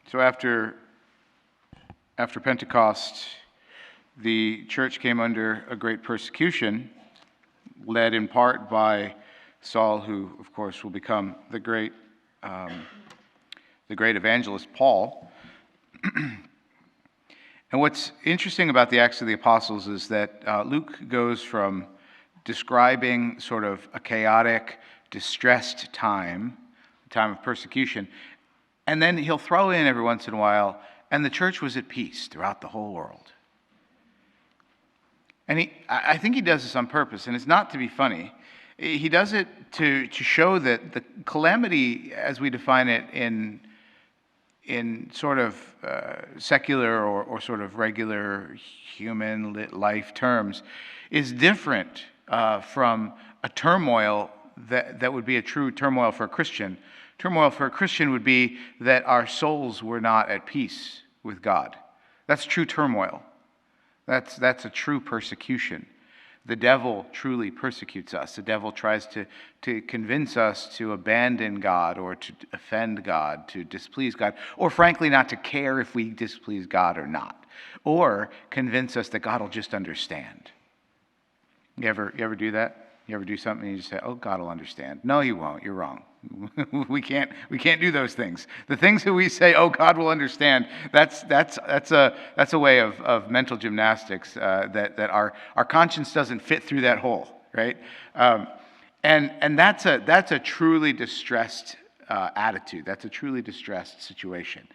So after Pentecost, the church came under a great persecution, led in part by Saul, who, of course, will become the great evangelist Paul. And what's interesting about the Acts of the Apostles is that Luke goes from describing sort of a chaotic, distressed time of persecution, and then he'll throw in every once in a while, and the church was at peace throughout the whole world. And I think he does this on purpose, and it's not to be funny. He does it to show that the calamity, as we define it in sort of secular or sort of regular human life terms, is different from a turmoil that would be a true turmoil for a Christian. Turmoil for a Christian would be that our souls were not at peace with God. That's true turmoil. That's a true persecution. The devil truly persecutes us. The devil tries to convince us to abandon God or to offend God, to displease God, or frankly not to care if we displease God or not, or convince us that God will just understand. You ever do that? You ever do something and you just say, "Oh, God will understand"? No, He won't. You're wrong. We can't do those things. The things that we say, "Oh, God will understand," that's a way of mental gymnastics that our conscience doesn't fit through that hole, right? And that's a truly distressed attitude. That's a truly distressed situation.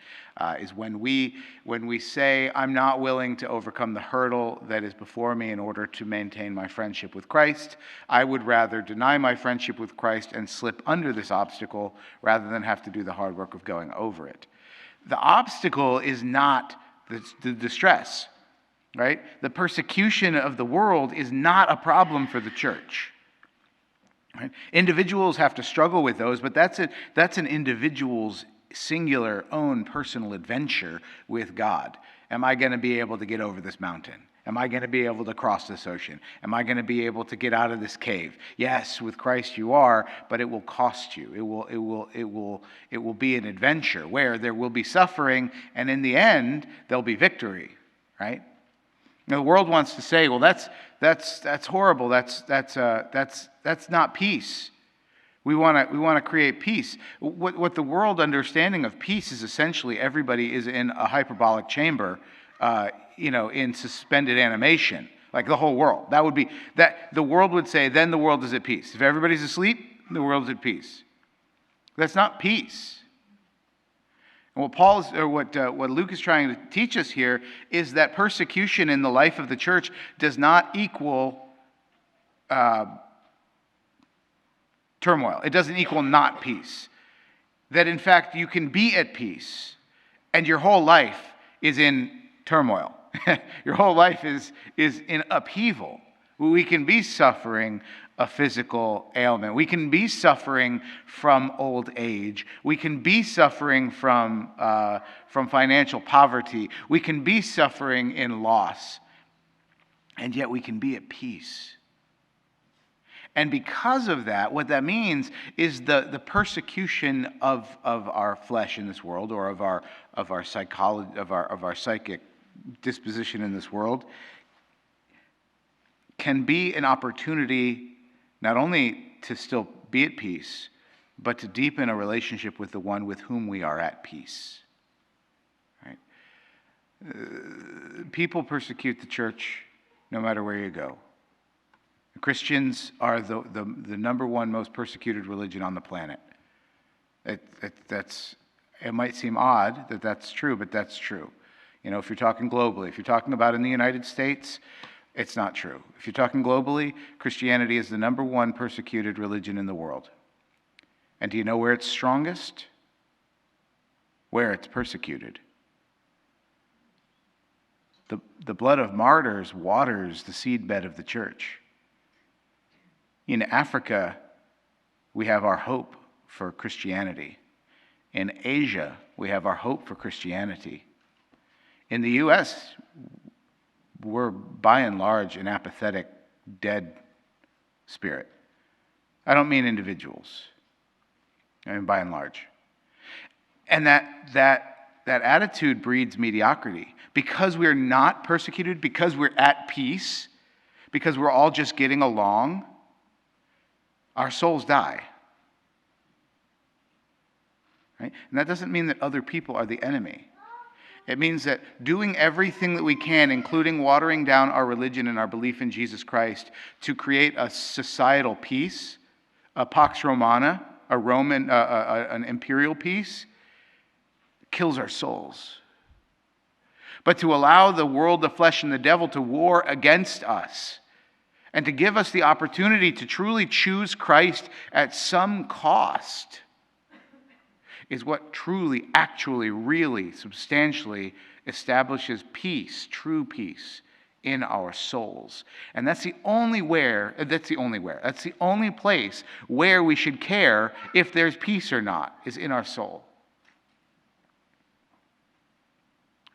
Is when we say, "I'm not willing to overcome the hurdle that is before me in order to maintain my friendship with Christ. I would rather deny my friendship with Christ and slip under this obstacle rather than have to do the hard work of going over it." The obstacle is not the distress, right? The persecution of the world is not a problem for the church. Right? Individuals have to struggle with those, but that's an individual's singular own personal adventure with God. Am I going to be able to get over this mountain? Am I going to be able to cross this ocean? Am I going to be able to get out of this cave? Yes, with Christ you are, but it will cost you. It will be an adventure where there will be suffering, and in the end there'll be victory, right? Now, the world wants to say, "Well, that's horrible. That's not peace. We want to create peace." What the world understanding of peace is essentially everybody is in a hyperbolic chamber, in suspended animation, like the whole world. That would be that the world would say, then the world is at peace. If everybody's asleep, the world's at peace. That's not peace. And what Luke is trying to teach us here is that persecution in the life of the church does not equal turmoil. It doesn't equal not peace. That in fact you can be at peace and your whole life is in turmoil. Your whole life is in upheaval. We can be suffering a physical ailment. We can be suffering from old age. We can be suffering from financial poverty. We can be suffering in loss. And yet we can be at peace. And because of that, what that means is the persecution of our flesh in this world, or of our psychology, of our psychic disposition in this world, can be an opportunity not only to still be at peace, but to deepen a relationship with the one with whom we are at peace. Right? People persecute the church no matter where you go. Christians are the number one most persecuted religion on the planet. It might seem odd that that's true, but that's true. If you're talking globally, if you're talking about in the United States, it's not true. If you're talking globally, Christianity is the number one persecuted religion in the world. And do you know where it's strongest? Where it's persecuted. The blood of martyrs waters the seedbed of the church. In Africa, we have our hope for Christianity. In Asia, we have our hope for Christianity. In the U.S., we're by and large an apathetic, dead spirit. I don't mean individuals, I mean by and large. And that attitude breeds mediocrity. Because we're not persecuted, because we're at peace, because we're all just getting along, our souls die. Right? And that doesn't mean that other people are the enemy. It means that doing everything that we can, including watering down our religion and our belief in Jesus Christ, to create a societal peace, a Pax Romana, an imperial peace, kills our souls. But to allow the world, the flesh, and the devil to war against us, and to give us the opportunity to truly choose Christ at some cost, is what truly, actually, really, substantially establishes peace, true peace, in our souls. And that's the only place where we should care if there's peace or not, is in our soul.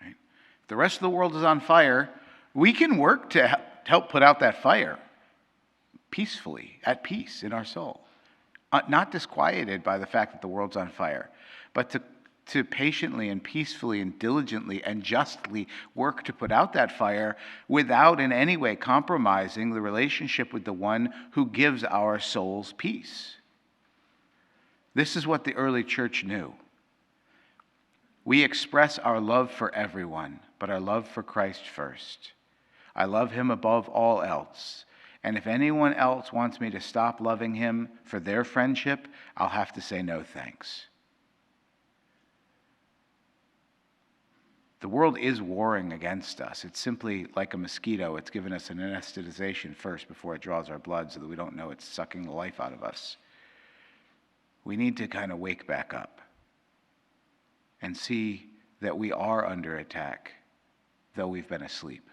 Right? If the rest of the world is on fire, we can work to help put out that fire peacefully, at peace in our soul. Not disquieted by the fact that the world's on fire, but to patiently and peacefully and diligently and justly work to put out that fire without in any way compromising the relationship with the one who gives our souls peace. This is what the early church knew. We express our love for everyone, but our love for Christ first. I love him above all else. And if anyone else wants me to stop loving him for their friendship, I'll have to say no thanks. The world is warring against us. It's simply like a mosquito. It's given us an anesthetization first before it draws our blood so that we don't know it's sucking the life out of us. We need to kind of wake back up and see that we are under attack, though we've been asleep.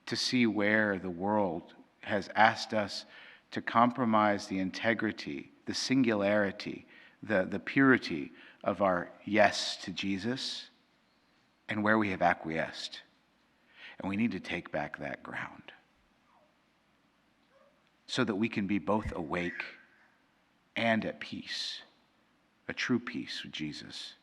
To see where the world has asked us to compromise the integrity, the singularity, the purity of our yes to Jesus, and where we have acquiesced. And we need to take back that ground so that we can be both awake and at peace, a true peace with Jesus.